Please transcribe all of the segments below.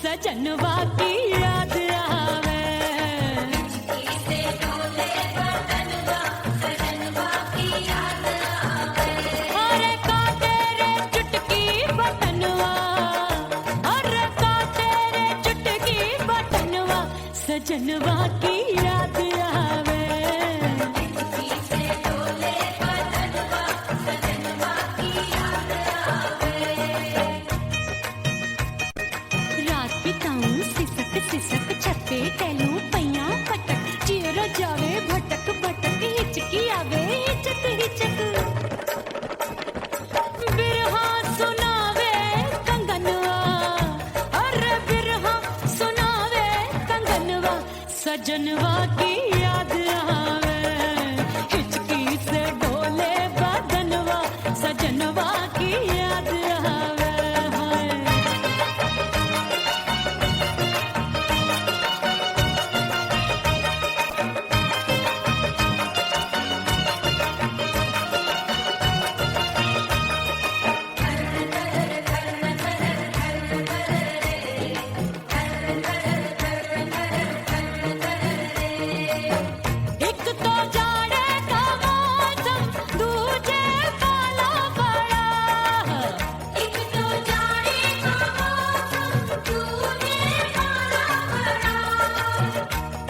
सजनवा की याद आवे, से डोले बदनवा सजनवा की याद आवे। अरे का तेरे चुटकी बटनवा, अरे का तेरे चुटकी बटनवा सजनवा की याद आवे। से डोले बदनवा सजनवा की याद आवे। रात बिताऊं सिसक सिसक छते टहलूं पैया पटक, चेहरा जावे भटक भटक, हिचकी आवे हिचक हिचक। बिरहा सुनावे कंगनवा, अरे बिरहा सुनावे कंगनवा सजनवा की याद आवे। हिचकी से डोले बदनवा सजनवा की याद आवे। हाय एक तो जाड़े का मौसम, दूजे पाला पड़ा। एक तो जाने का मौसम, दूजे पाला पड़ा।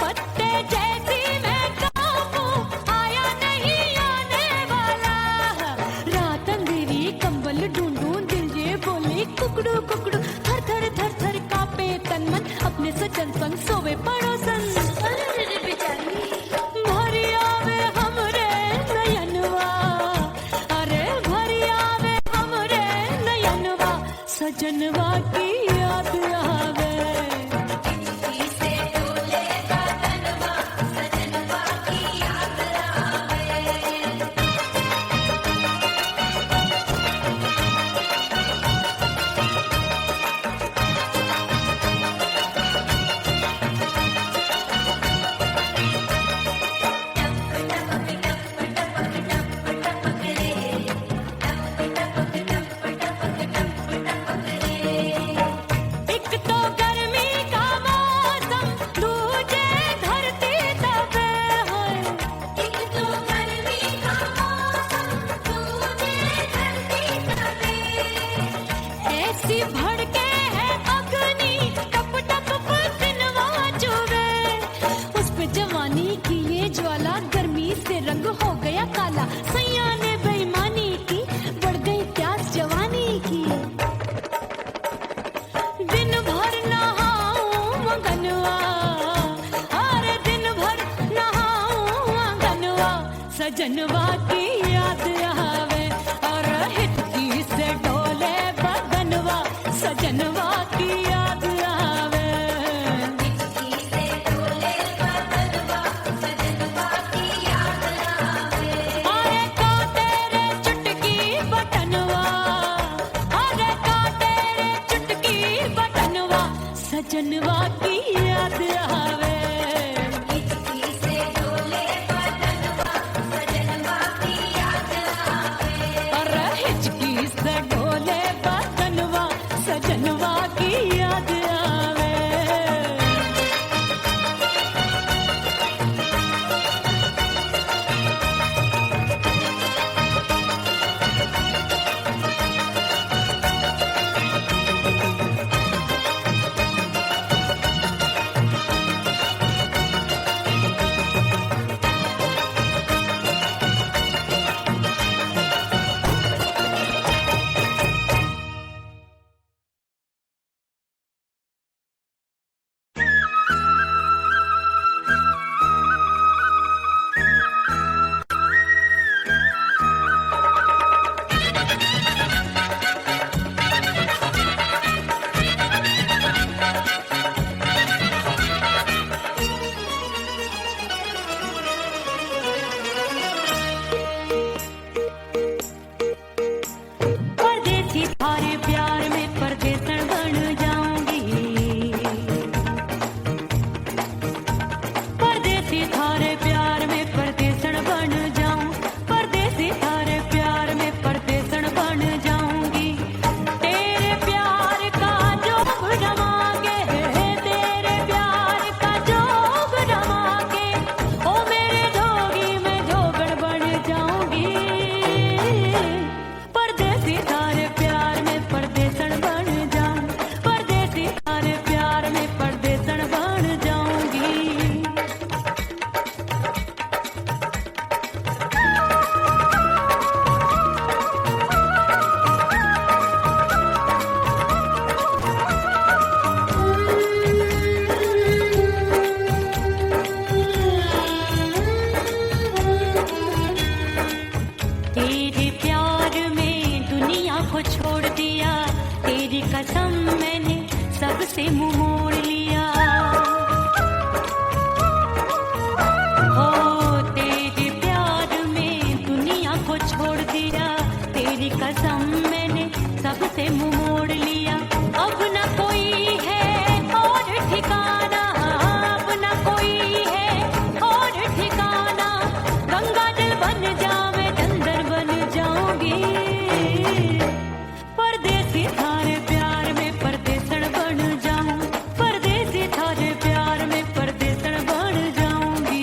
पत्ते जैसी मैं कांपू, आया नहीं आने वाला। रात अंधेरी कंबल ढूंढूं, दिल ये बोले कुकड़ू कुकड़ू। थर थर थर थर कांपे तन मन, अपने सजन संग सोवे पड़ोसन। अरे बेचारी भरी आवे हमरे नयनवा, अरे भरी आवे हमरे नयनवा सजनवा की याद आवे। से डोले बदनवा सजनवा की याद आवे। एक तो गर्मी का मौसम, दूजे धरती तपे होए। एक तो गर्मी का मौसम, दूजे धरती तपे। ऐसी भड़के है अग्नि, टप टप पसीनवा चुभे। उस पे जवानी की ये ज्वाला, गर्मी से रंग हो गया काला। सैया ने बेईमानी की, बढ़ गई प्यास जवानी की। दिन भर नहाऊं मंगनवा, अरे दिन भर नहाऊं मंगनवा सजनवा की याद आवे। और हिचकी से डोले बदनवा सजनवा की याद आवे। से डोले बदनवा सजनवा की याद आवे। अरे का तेरे चुटकी बटनवा, अरे का तेरे चुटकी बटनवा सजनवा की याद आवे। से डोले बदनवा सजनवा की याद आवे। अरे हिचकी से डोले बदनवा सजनवा की याद आवे। कसम मैंने सबसे मुंह मोड़ लिया। हो तेरे प्यार में दुनिया को छोड़ दिया, तेरी कसम मैंने सबसे मुंह मोड़ लिया। अब न कोई है और ठिकाना, अब न कोई है और ठिकाना। गंगा जल बन जावे चंदर बन जाऊंगी, परदेसी थारे प्यार में परदेसण बन जाऊं, परदेसी थारे प्यार में परदेसण बन जाऊंगी।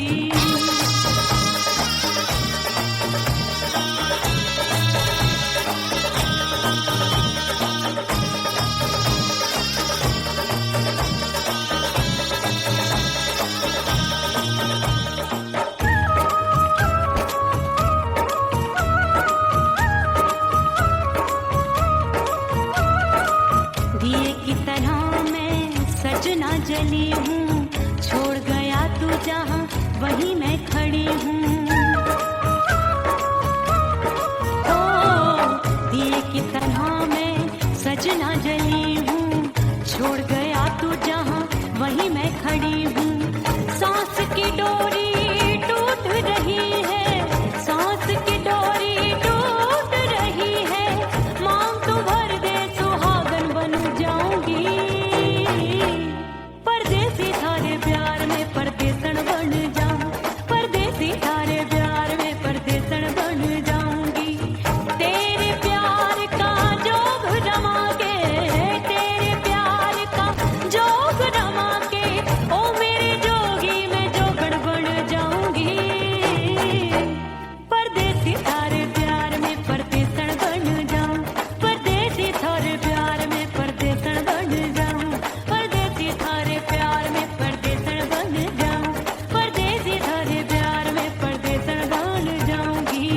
दिए की तरह मैं सजना जली हूँ, छोड़ गया तू जहाँ वहीं मैं खड़ी हूँ। ओ दिए की तरह मैं सजना जली हूँ, छोड़ गया तू जहाँ वहीं मैं खड़ी हूँ। सांस की डोरी टूट रही है, सांस की डोरी टूट रही है। मांग तू भर दे सुहागन बन जाऊंगी, परदेसी थारे प्यार में परदेसण बन जाऊं, परदेसी थारे प्यार में परदेसण बन जाऊंगी। तेरे प्यार का जोग रमा के, तेरे प्यार का जोग रमा के, ओ मेरे जोगी मैं जोगण बन जाऊंगी, परदेसी थारे प्यार में परदेसण बन जाऊं, परदेसी थारे प्यार में परदेसण बन जाऊं, परदेसी थारे प्यार में परदेसण बन जाऊं, परदेसी थारे प्यार में परदेसण बन जाऊंगी।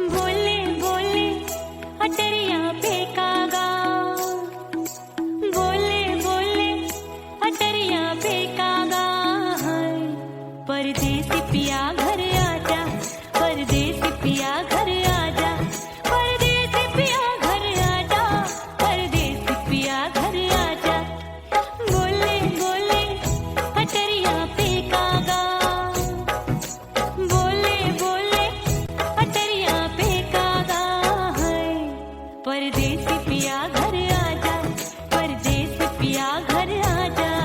बोले बोले अटरिया फेंकागा, बोले बोले अटरिया फेंकागा। परदेसी पिया घर आजा, परदेसी पिया घर आजा, परदेसी पिया घर आजा, परदेसी पिया घर आजा। बोले बोले अटरिया फेंकागा, बोले बोले अटरिया फेंकागा है। परदेसी पिया घर आजा, परदेसी पिया घर आजा।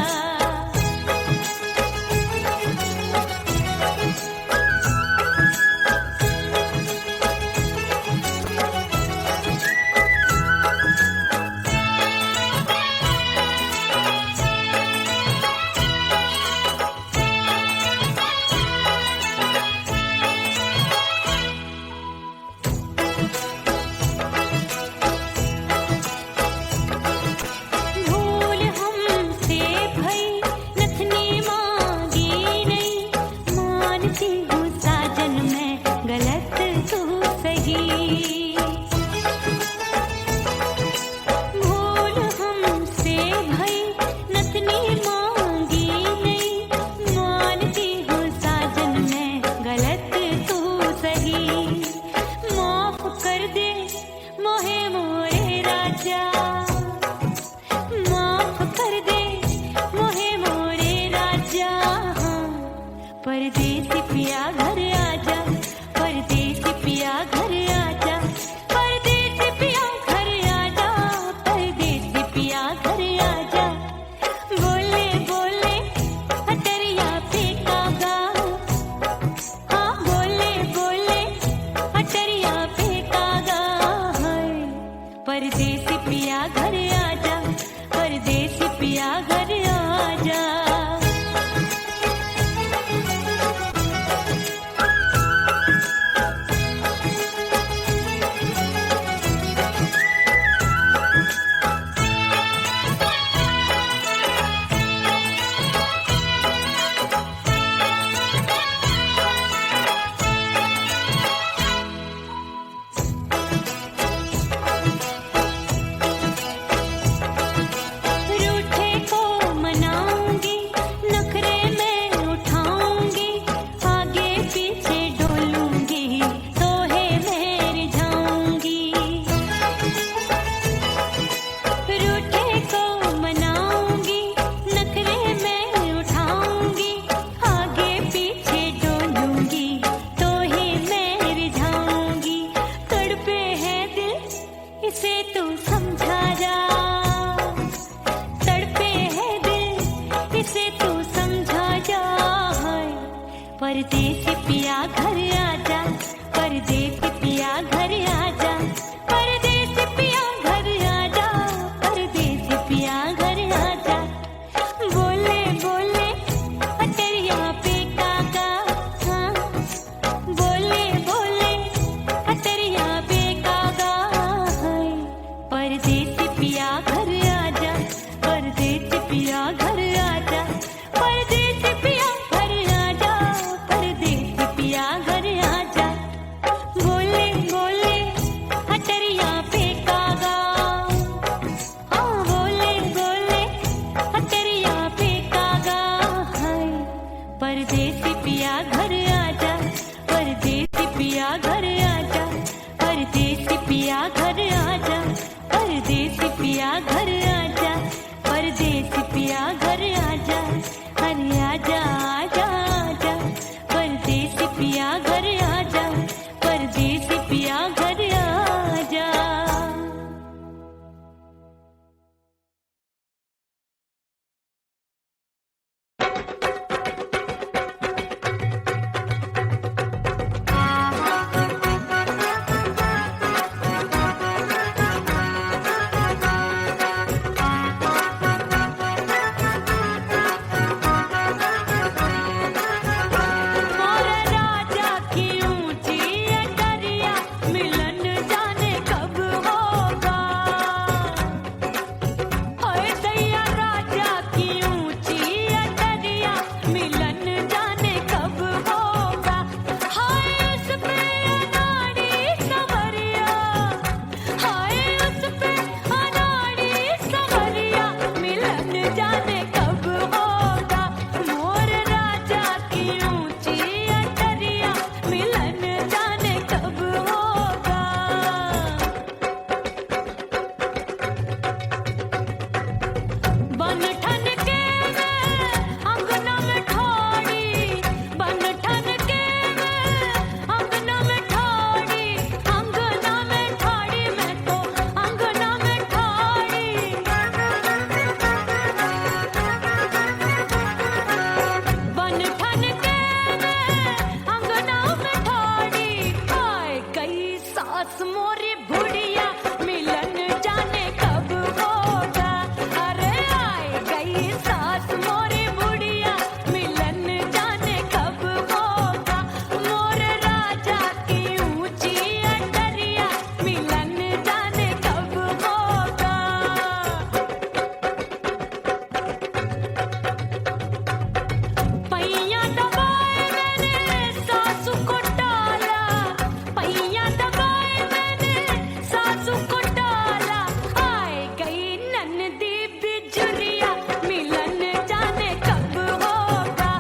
भूल हमसे भई नथनी मांगी नहीं, मानती हूँ साजन मैं गलत तू सही। भूल हमसे भई नथनी मांगी नहीं, मानती हूँ साजन मैं गलत तू सही। माफ कर दे मोहे मोरे राजा, माफ कर दे मोहे मोरे राजा। परदेसी पिया घर आजा, परदेसी पिया घर आजा, परदेसी पिया घर आजा, परदेसी पिया घर आजा। बोले बोले अटरिया फेंकागा, हाँ बोले बोले अटरिया फेंकागा है। परदेसी पिया घर आजा, परदेसी पिया घर आजा। परदेसी पिया घर आजा, परदेसी पिया घर आजा, परदेसी पिया घर आजा, परदेसी पिया घर आजा। बोले बोले अटरिया पे काका, हाँ बोले बोले अटरिया पे काका, हाय परदेसी पिया घर आजा, परदेसी पिया घर आजा, परदेसी पिया घर आजा, परदेसी पिया घर आजा। बोले बोले अटरिया पे कागा, हाँ बोले बोले अटरिया पे कागा, हाय परदेसी पिया घर आजा, परदेसी पिया घर आजा, परदेसी पिया घर आजा, परदेसी पिया घर आजा, परदेसी पिया घर आजा, अरे आजा आजा आजा, परदेसी पिया घर आजा, परदेसी पिया घर आजा। मोर राजा की ऊंची अटरिया, मिलन जाने कब होगा। हाय दैया राजा की ऊंची अटरिया, मिलन जाने कब होगा। हाय उस पे अनाड़ी सवरिया, हाय उस पे अनाड़ी सवरिया, मिलन जाने कब होगा। मोर राजा की ऊंची अटरिया, मिलन जाने कब होगा। बन ठन के मैं अंगना में ठाड़ी, बन ठन के मैं अंगना में ठाड़ी, अंगना में ठाड़ी, मैं तो अंगना में ठाड़ी। बन ठन के मैं अंगना में ठाड़ी, आए गई सास मोरी बुढ़िया, मिलन जाने कब होगा। अरे आए गई सास मोरी बुढ़िया, मिलन जाने कब होगा। मोर राजा की ऊंची अटरिया, मिलन जाने कब होगा। पैया दबाए मैंने सासू को टाला, पैया दबाए मैंने सासू को टाला, आए गई ननदी बिजुरिया, मिलन जाने कब होगा।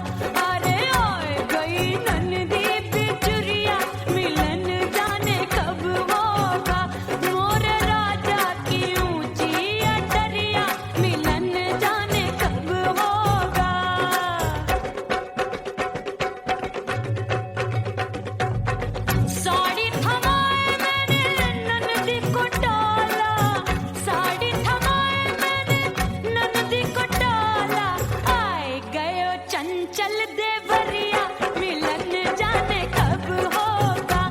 अरे आए गई ननदी बिजुरिया, मिलन जाने कब होगा। मोर राजा की ऊंची अटरिया, मिलन जाने कब होगा। साड़ी थमाए मैंने ननदी को डाला, साड़ी थमाए मैंने ननदी को डाला, आए गयो चंचल देवरिया, मिलन जाने कब होगा।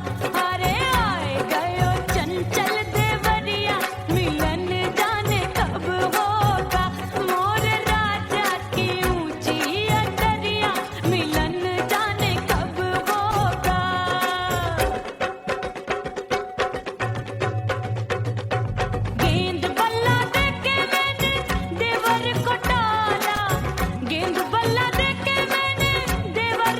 अरे आए गयो चंचल देवरिया, मिलन जाने कब होगा। मोर राजा की ऊंची अटरिया, मिलन जाने कब होगा। गेंद बल्ला देके मैंने देवर को टाला, गेंद बल्ला देके मैंने देवर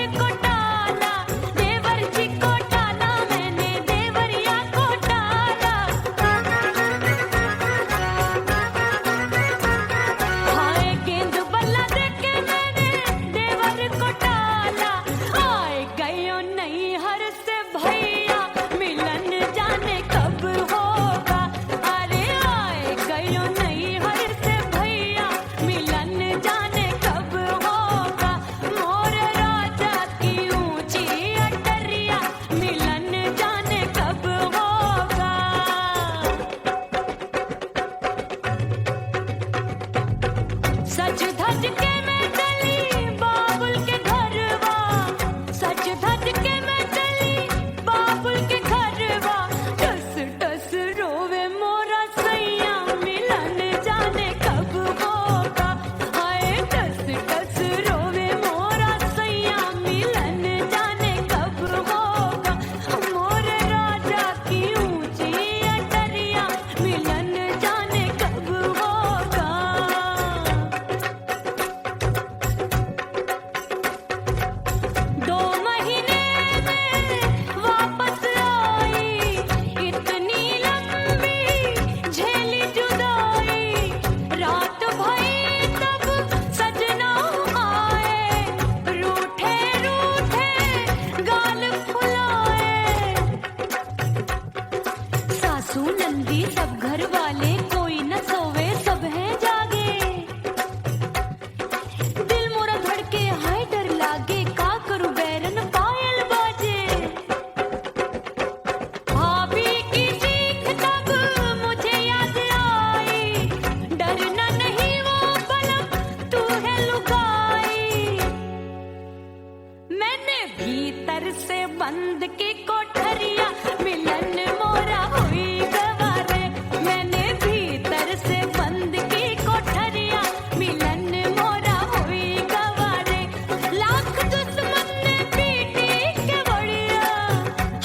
भीतर से बंद की कोठरिया मिलन मोरा हुई गवारे मैंने भीतर से बंद की कोठरिया मिलन मोरा हुई गवारे लाख दुश्मन ने पीटी के बढ़िया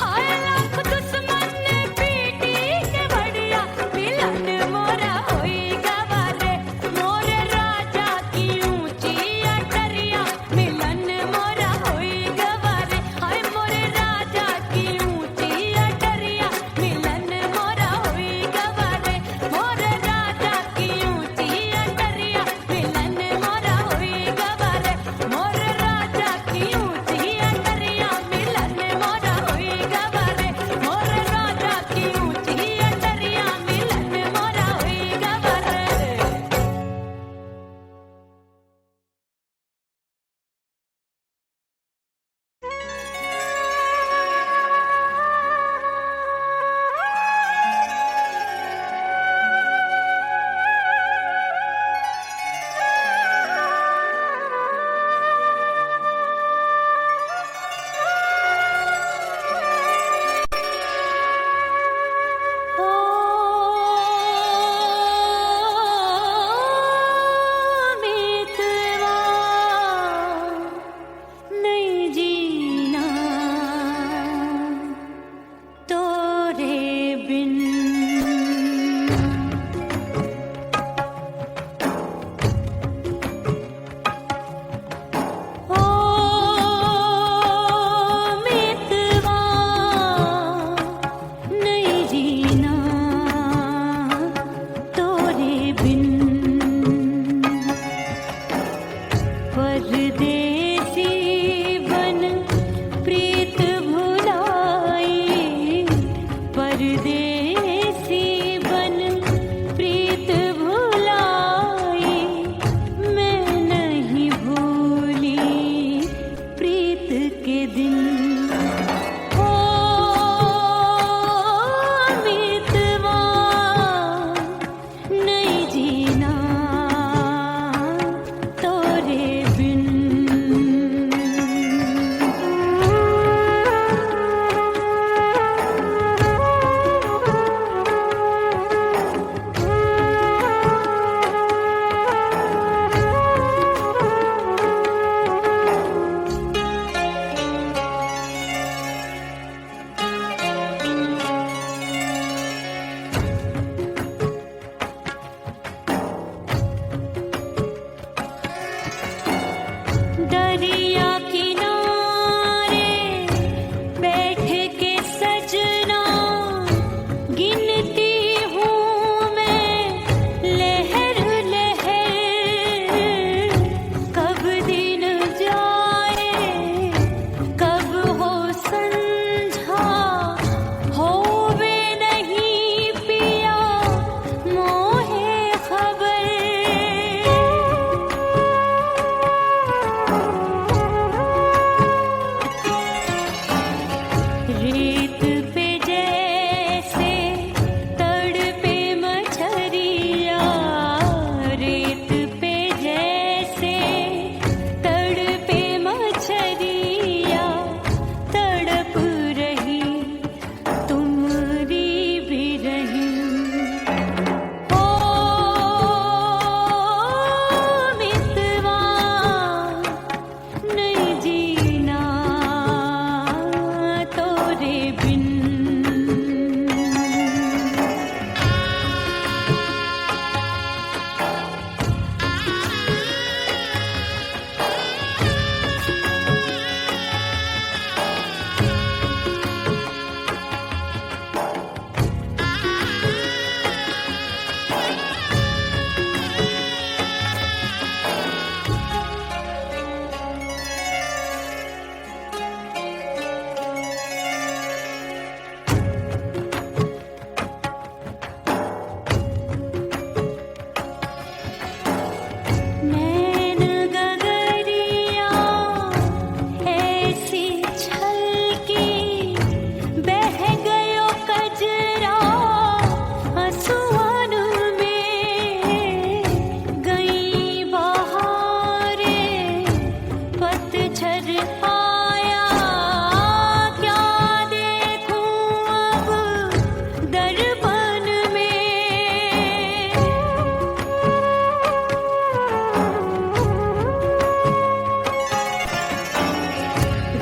हाय लाख दुश्मन ने पीटी के बढ़िया मिलन मोरा हुई गवारे मोरे राजा की ऊंची अटरिया मिलन मोरा हुई गवारे हाय मोरे राजा की ऊंची अटरिया मिलन मोरा हुई गवारे मोरे राजा की ऊंची अटरिया मिलन मोरा हुई गवारे मोरे राजा की ऊंची अटरिया मिलन मोरा हुई गवारे मोरे राजा की ऊंची अटरिया मिलन मोरा हुई गवारे ओ मितवा नहीं जीना तोरे बिन ओ मितवा नहीं जीना तोरे बिन परदेसी बन प्रीत भुलाई परदेसी बन प्रीत भुलाई मैं नहीं भूली प्रीत के दिन ओ मितवा नहीं जीना तोरे बिन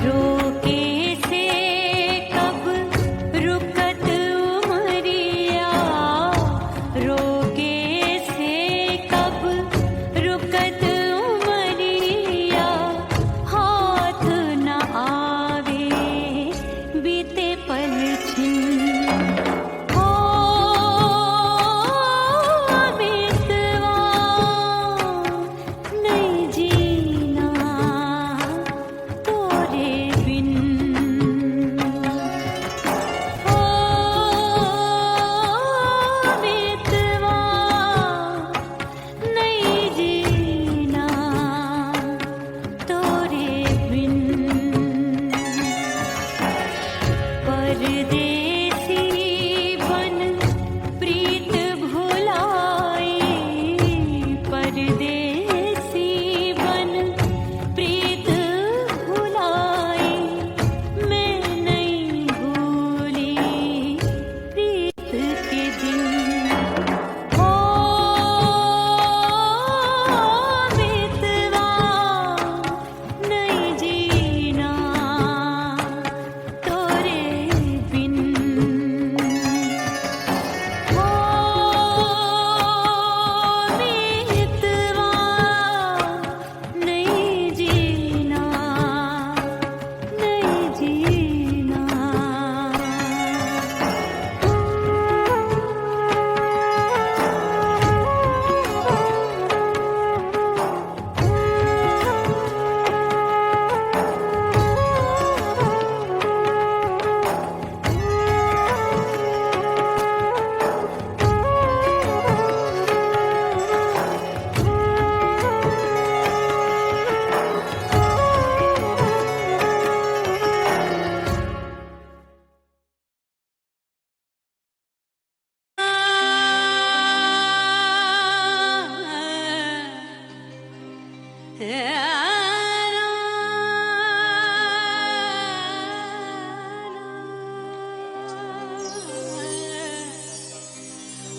रोके से कब रुकत उमरिया, रोके से कब रुकत उमरिया, हाथ न आवे बीते पल छिन। हो बीतवा नहीं जीना तोरे बिन। हो बीतवा नहीं जीना तोरे बिन। परदेसी बन प्रीत भुलाई, परदेसी बन प्रीत भुलाई, मैं नहीं भूली प्रीत के दिन। हो बीतवा नहीं जीना तोरे बिन। हो बीतवा नहीं जीना, नहीं जीना।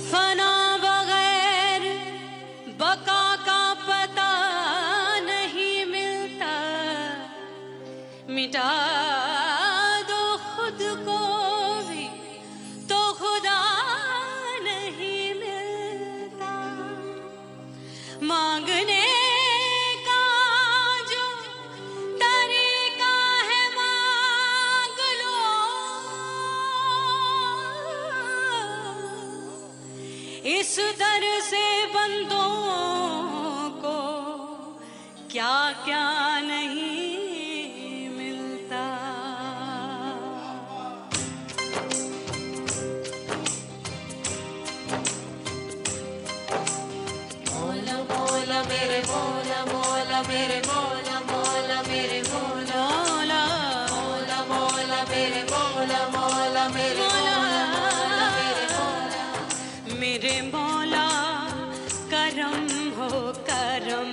फना बगैर बका का पता नहीं मिलता, मिटा दो खुद को भी तो खुदा नहीं मिलता। मांगने का जो तरीका है मांग लो, इस दर से बंदों को क्या क्या नहीं मिलता। मौला मौला मेरे मौला मौला मेरे मौला मौला मेरे मौला मौला मौला मेरे मौला मौला मेरे मौला मौला मेरे मौला। मेरे मौला करम हो करम,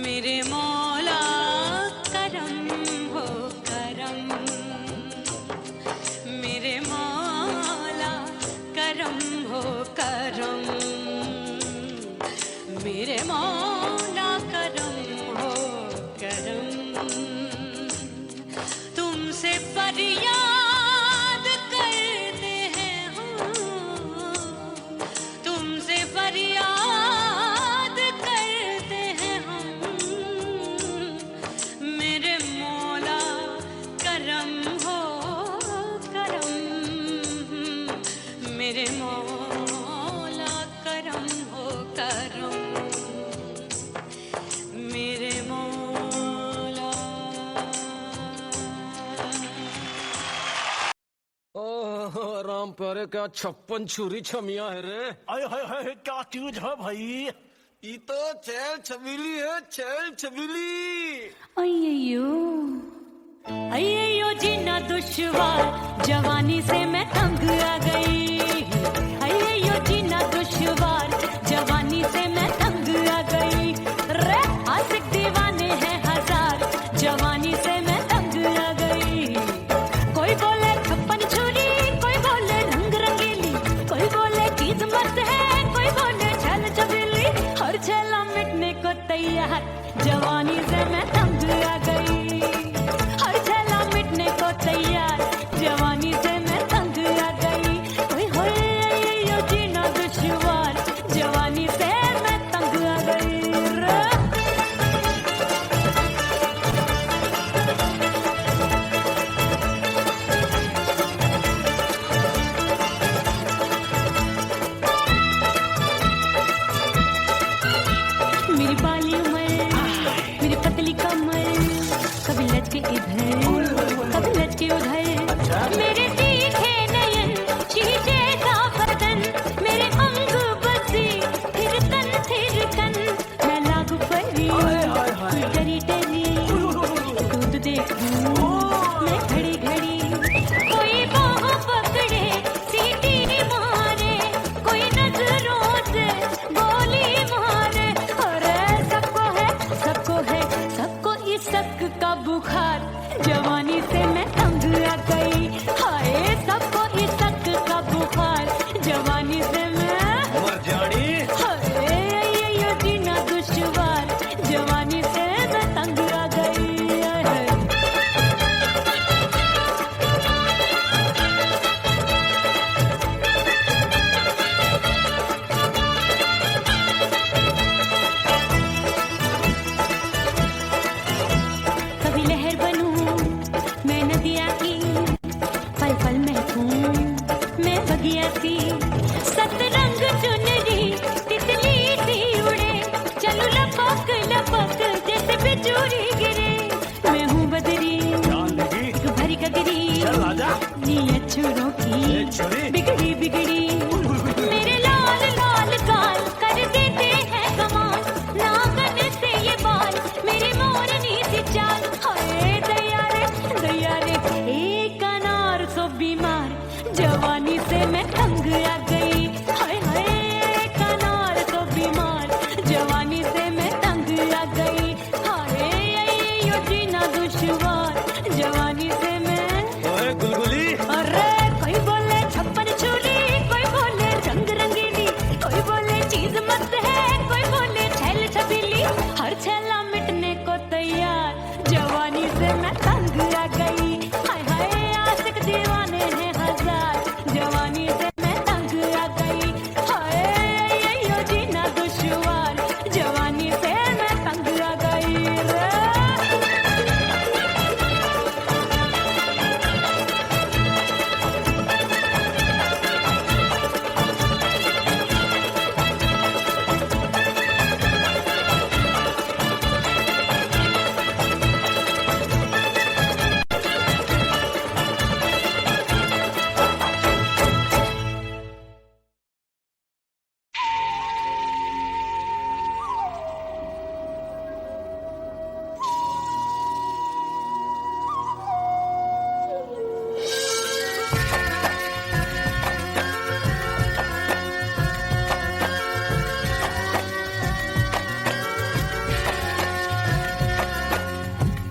मेरे मौला करम हो करम, मेरे मौला करम हो करम, मेरे मौला करम हो करम। तुमसे फरियाद करते हैं हम, तुमसे फरियाद करते हैं हम, मेरे मौला करम हो करम, मेरे मौला करम हो करम, मेरे मौला। ओह राम प्यारे, क्या 56 छुरी छमिया है रे। आय हाय हाय, क्या चीज है भाई? ये तो चैल छबीली है, चैल छबीली। अय्यो अय्यो जीना दुश्वार, जवानी से मैं तंग आ गई। अय्यो जीना दुश्वार, जवानी से मैं तंग आ गई। रे आशिक दीवाने हैं हजार, जवानी से मैं तंग आ गई। कोई बोले 56 छुरी, कोई बोले रंग रंगीली, कोई बोले चीज मस्त है, कोई बोले छल छबीली। हर छेला मिटने को तैयार, जवानी से मैं तंग आ गई। इधर कब लटके उधर मेरे तीखे नयन शीशे का बदन मेरे अंग बसे फिर तन मैं लागू परी डरी डरी दूध देखूं मैं घड़ी घड़ी कोई बाह पकड़े सीटी मारे कोई नजरों से गोली मारे और सबको इस शक का बुखार जवानी से मैं तंग आ गई हाय सबको इस शक का बुखार जवानी से मैं मर जानी हाय ये जीना दुश्वार जवानी से मैं तंग आ गई हाय। कभी लहर बनूं मैं नदिया की पल पल महकूं मैं बगिया सी सतरंग चुनरी तितली सी उड़े चलो लपक लपक जैसे बिजूरी गिरे मैं हूँ बदरी जान लगी भरी गगरी चल आजा नीयत छुरों की छुरी बिगड़ी बिगड़ी मेरे लाल लाल गाल कर देते हैं कमाल नागन से ये बाल मेरी मोरनी सी चाल हाय दया रे एक अनार सो बीमार जवानी से मैं तंग आ गई हाय हाय एक अनार सो बीमार जवानी से मैं तंग आ गई हाय यो जीना दुश्वार जवानी से मैं ओए गुलगुली अरे कोई बोले छप्पन छुरी कोई बोले रंग रंगीली कोई बोले चीज मस्त है कोई बोले छैल छबीली हर छैला मिटने को तैयार जवानी से मैं तंग आ गई हाय हाय आशिक दीवाने हैं हजार जवानी से मैं तंग आ गई हाय यो जीना दुश्वार जवानी से मैं तंग आ गई रे।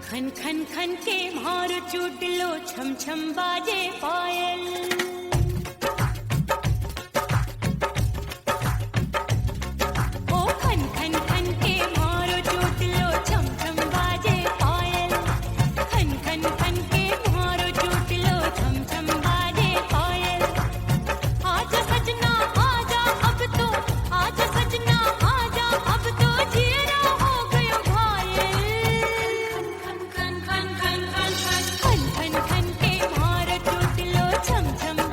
खन खन खन के भार चूट लो छम छम बाजे पायल ओ खन खन खन के भार चूट लो छम छम बाजे पायल खन खन खन के भार चूट लो छम छम बाजे पायल आजा सजना आजा अब तो आजा सजना आजा अब तो जीरा हो गयो घायल खन खन खन खन खन खन खन खन के मार टूट लो छम छम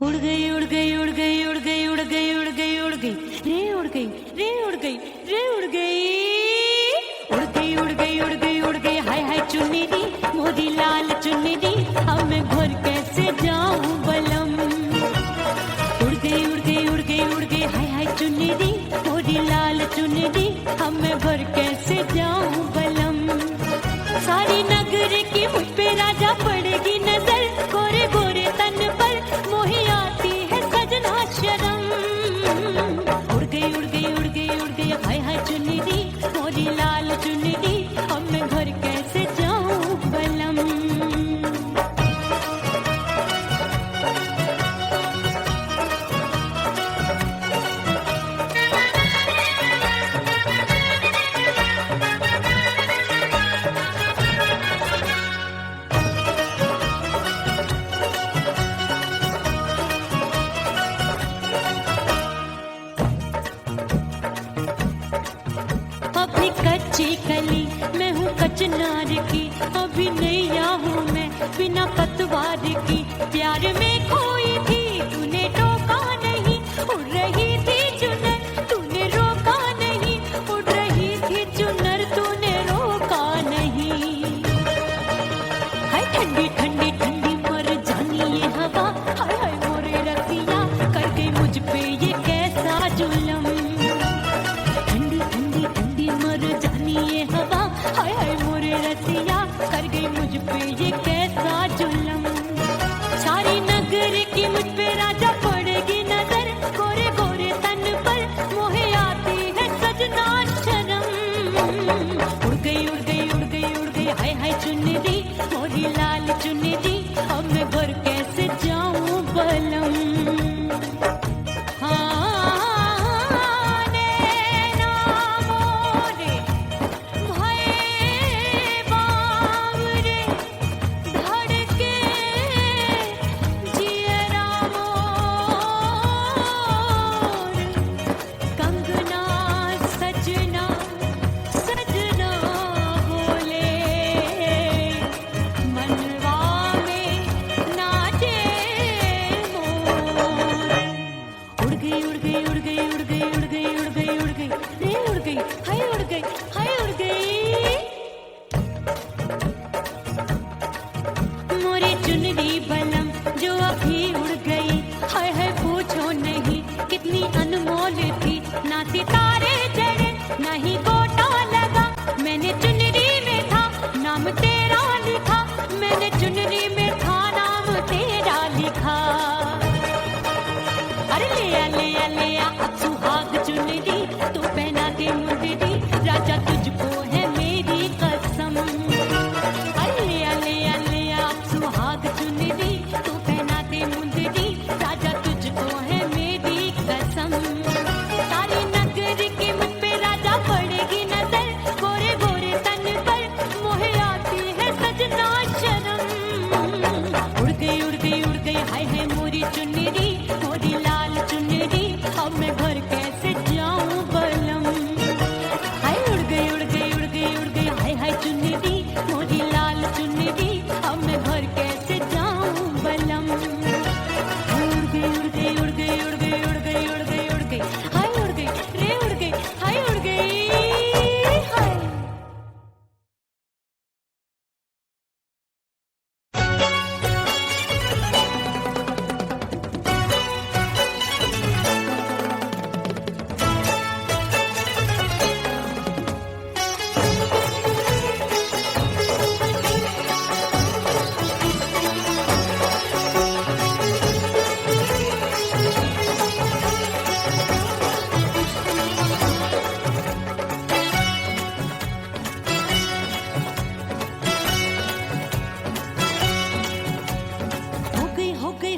उड़ गई उड़ गई उड़ गई उड़ गई उड़ गई उड़ गई उड़ गई रे उड़ गई रे उड़ गई रे उड़ गई उड़ गई उड़ गई उड़ गई उड़ गई हाय हाय चुन्नी दी मोरी लाल चुन्नी दी अब मैं घर कैसे जाऊं बलम उड़ गई उड़ गई उड़ गई उड़ गई हाय हाय चुन्नी दी मोरी लाल चुन्नी दी अब मैं घर कैसे जाऊं बलम सारी नगर की मुझ पे राजा पड़ेगी नजर गोरे गोरे तन पर मोही आती है सजना शर्म उड़ गई उड़ गई उड़ गई उड़ गई हाय हाय चुन्नी दी मोरी लाल चुन्नी दी अब मैं घर कैसे जाऊं बलम अभी कच्ची कली मैं हूँ कचनार की अभी नैया हूँ मैं बिना पतवार की प्यार में खोई थी तूने टोका नहीं उड़ रही थी चुनर तूने रोका नहीं उड़ रही थी चुनर तूने रोका नहीं हाय ठंडी ठंडी ठंडी मर जानी ये हवा हाय हाय मोरे रतिया कर गई मुझ पे ये कैसा जुलम ठंडी ठंडी ठंडी मर जानी ये हवा हाय हाय मोरे रतिया कर गई मुझ पे ये कैसा जुलम सारी नगर की मुझ पे राजा पड़ेगी नजर गोरे गोरे तन पर मोहे आती है सजना शर्म उड़ गई उड़ गई उड़ गई उड़ गई हाय हाय चुन्नी दी मोरी लाल चुन्नी दी अब मैं घर कैसे जाऊं बलम चुनरी बलम जो अभी उड़ गई हाय हाय पूछो नहीं कितनी अनमोल थी ना सितारे चढ़े ना ही गोटा लगा मैंने चुनरी में था नाम तेरा लिखा मैंने चुनरी में था नाम तेरा लिखा अरे ले आ अब सुहाग चुनरी तू पहना के मुंदरी राजा तुझको है मेरी कसम अरे ले आ अब सुहाग चुनरी तू पहना दे मुंदरी राजा तुझको है मेरी कसम सारी नगर की मुझ पे राजा पड़ेगी नजर गोरे गोरे तन पर मोहे आती है सजना शर्म उड़ गई हाय हाय मोरी चुनरी मोरी लाल चुनरी अब मैं घर कैसे जाऊं बलम हाय उड़ गई हाय हाय चुनरी मोरी लाल चुनरी अब मैं घर कैसे जाऊं बलम उड़ गई हाय उड़ गई रे उड़ गई हाय उड़ गई हाय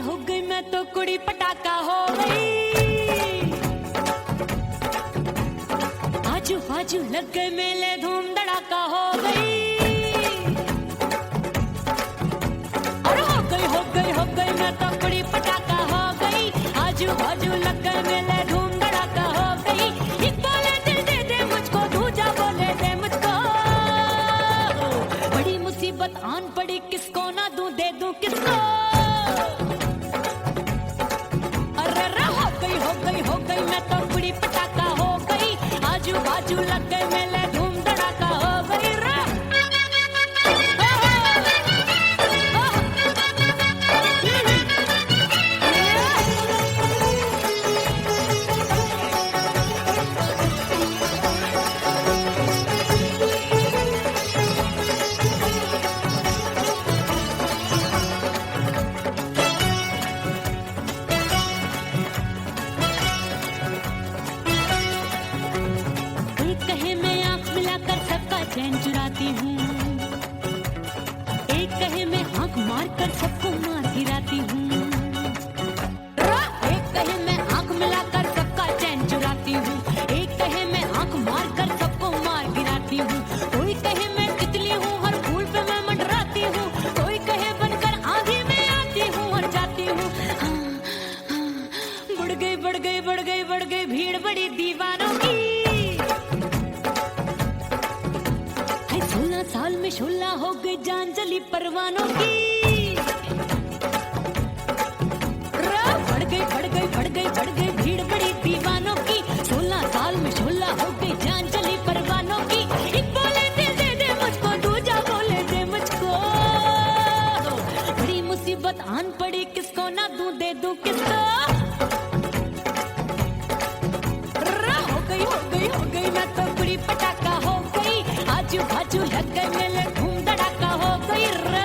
हो गई मैं तो कुड़ी पटाखा हो गई आजू बाजू लग गए मेले धूम धड़ाका हो गई और हो गई मैं तो कुड़ी पटाखा हो गई आजू बाजू लग गए मेले धूम धड़ाका हो गई एक बोले दिल दे मुझको दूजा बोले दे मुझको बड़ी मुसीबत आन पड़ी किसको ना दूं दे दूं किसको पड़ी किसको ना दूं दे दूं किसको। हो गई मैं तो बुरी पटाखा हो गई, आजू बाजू लग गए मेले धूम धड़ाका हो गई रे।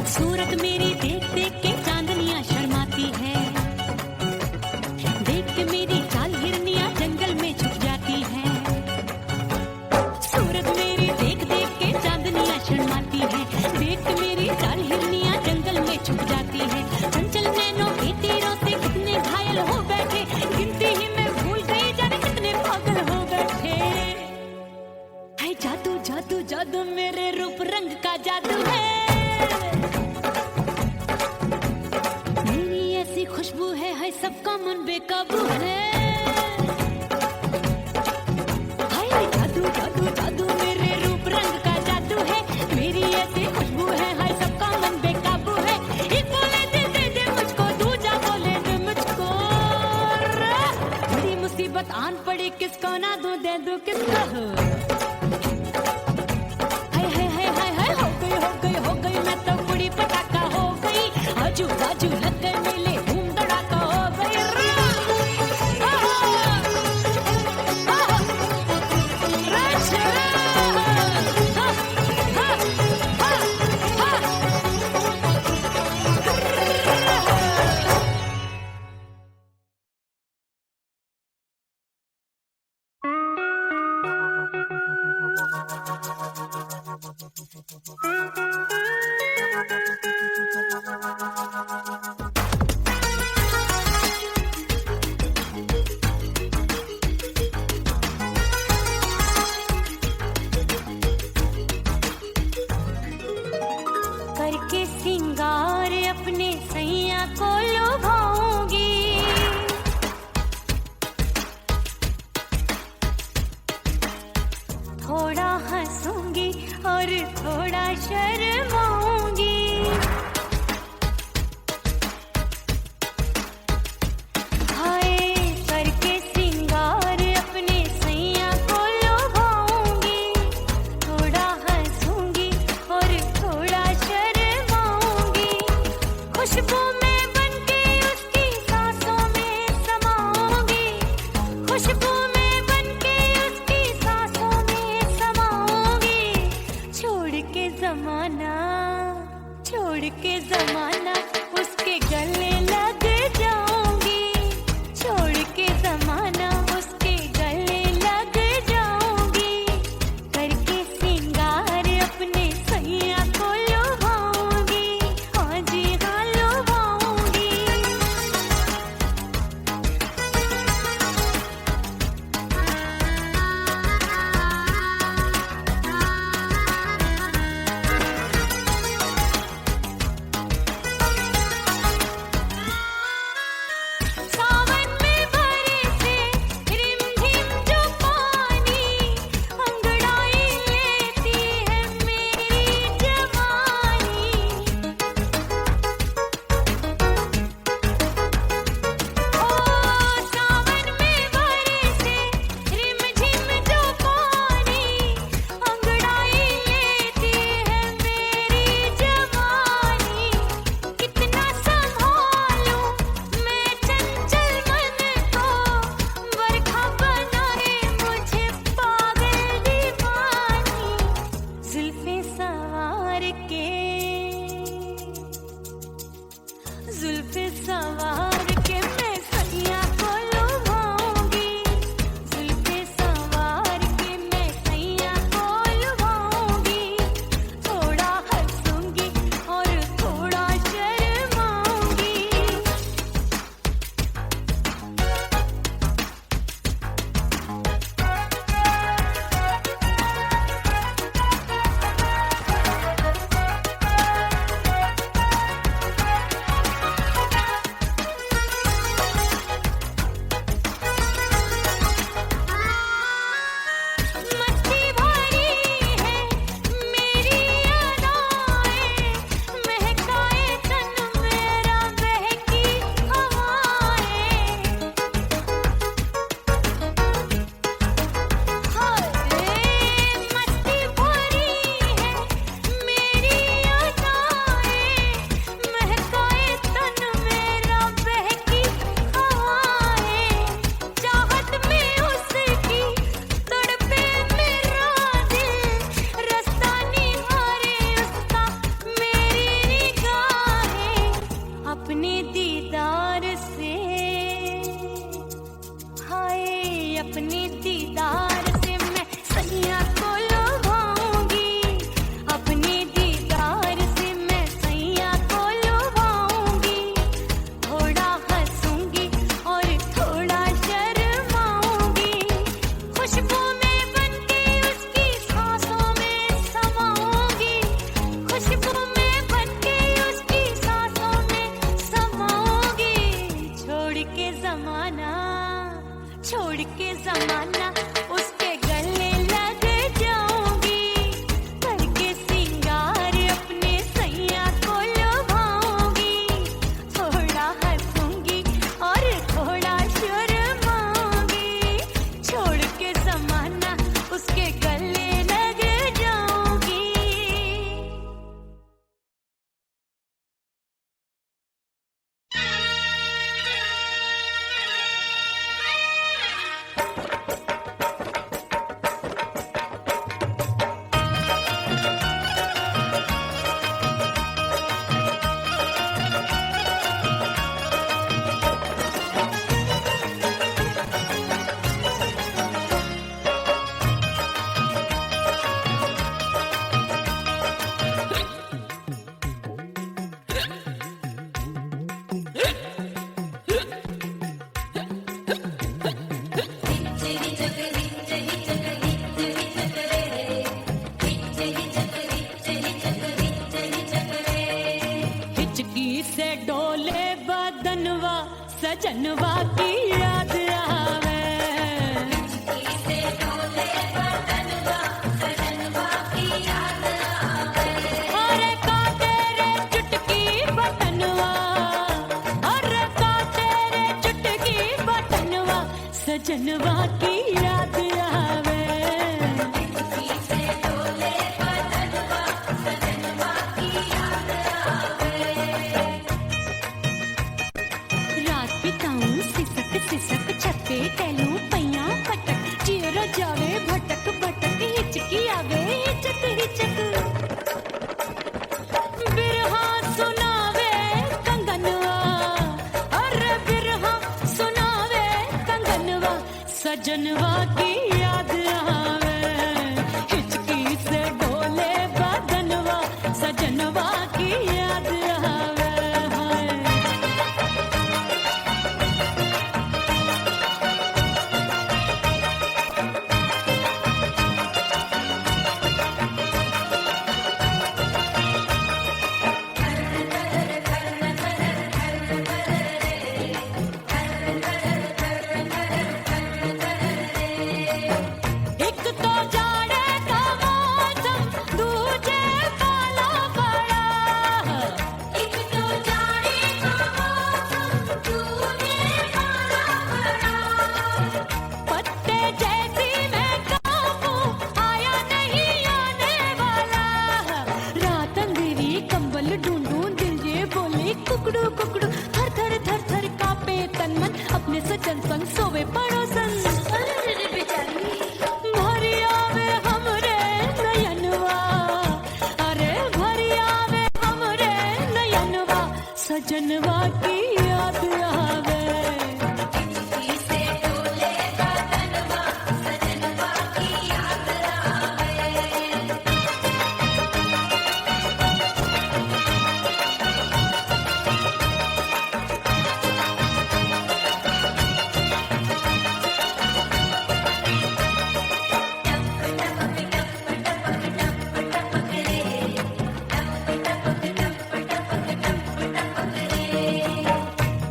सूरत मेरी देख देख के चांदनियां शर्माती है, देख के मेरी चाल हिरनियां जंगल में छुप जाती है। सूरत मेरी देख देख के चांदनियां शर्माती है, देख के मेरी चाल हिरनियां जंगल में छुप जाती है। चंचल नैनों के तीरों से कितने घायल हो बैठे, गिनती ही मैं भूल गई जाने कितने पागल हो बैठे। है जादू जादू जादू मेरे रूप रंग का जादू है, खुशबू है सबका मन बेकाबू है। हाय जादू जादू जादू मेरे रूप रंग का जादू है, मेरी ऐसी खुशबू है हाय सबका मन बेकाबू है। एक बोले दे दे मुझको, दूजा बोले दे मुझको, बड़ी मुसीबत आन पड़ी किसको ना दूं दे दूं किसको। हो गई मैं तो बुरी पटाखा हो गई, आजू बाजू लग गए मेले धूम धड़ाका हो गई रे। करके सिंगार अपने सैया को लुभाऊंगी, थोड़ा हंसूंगी और थोड़ा शर्माऊंगी। हाय करके सिंगार अपने सैया को लुभाऊंगी, थोड़ा हंसूंगी और थोड़ा शर्माऊंगी। खुशबू में बनके उसकी सांसों में समाऊंगी, खुशबू में बनके उसकी सांसों में समाऊंगी। छोड़ के जमाना अपने दीदार से मैं सैया को लुभाऊंगी, अपने दीदार से मैं सैया को लुभाऊंगी। थोड़ा हंसूंगी और थोड़ा शर्माऊंगी, खुशबू में बनके उसकी सांसों में समाऊंगी, खुशबू में बनके उसकी सांसों में समाऊंगी। छोड़ के जमाना उसके गले लग जाऊंगी, करके सिंगार अपने सैया को लुभाऊंगी। थोड़ा हंसूंगी और थोड़ा शर्माऊंगी, छोड़ के जमाना उसके गले लग जाऊंगी। हिचकी से डोले बदनवा सजनवा की याद आवे, अरे का तेरे चुटकी बटनवा, अरे का तेरे चुटकी बटनवा सजनवा की याद आवे। रात बिताऊं सिसक सिसक छत पे टहलूं पैया पटक, चियरा जावे भटक भटक, हिचकी आवे हिचक हिचक। बिरहा सुनावे कंगनवा, अरे बिरहा सुनावे कंगनवा सजनवा की याद आवे, हिचकी से डोले बदनवा सजनवा की याद आवे। हाय एक तो जाड़े का मौसम, दूजे पाला पड़ा, एक तो जाड़े का मौसम, दूजे पाला पड़ा। पत्ते जैसी मैं कांपूं, आया नहीं आने वाला, रात अंधेरी कंबल ढूंढूं, दिल ये बोले कुकड़ू कुकड़ू, थर थर थर थर कांपे तन मन, अपने सजन संग सोवे पड़ोसन। भरी आवे हमरे नयनवा, अरे भरी आवे हमरे नयनवा सजनवा की याद आवे।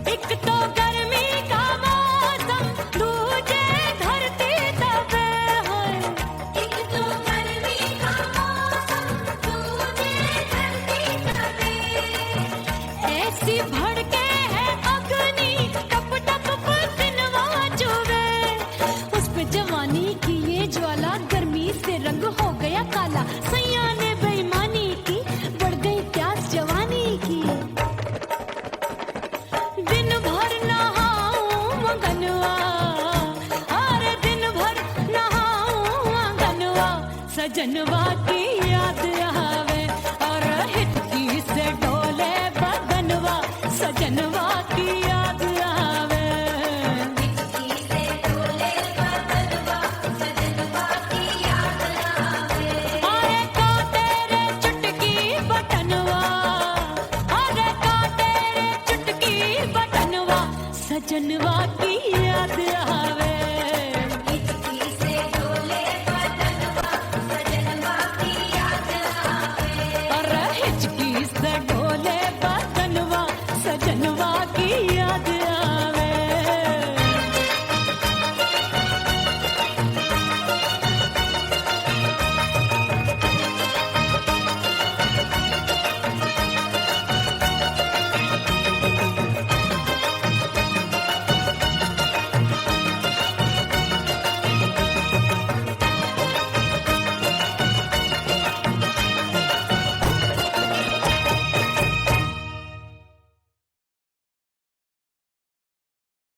एक तो गर्मी का मौसम, दूजे धरती तपे है, एक तो गर्मी का मौसम, दूजे धरती तपे। ऐसी भड़के है अग्नि, टप टप पसीनवा चुभे, उस पे जवानी की ये ज्वाला, गर्मी से रंग हो गया काला। सैया ने बेईमानी की, बढ़ गई प्यास जवानी की। दिन भर नहाऊं मंगनवा, अरे दिन भर नहाऊं मंगनवा सजनवा की याद आवे, और हिचकी से डोले बदनवा सजनवा की याद आवे। हिचकी से डोले बदनवा की याद आवे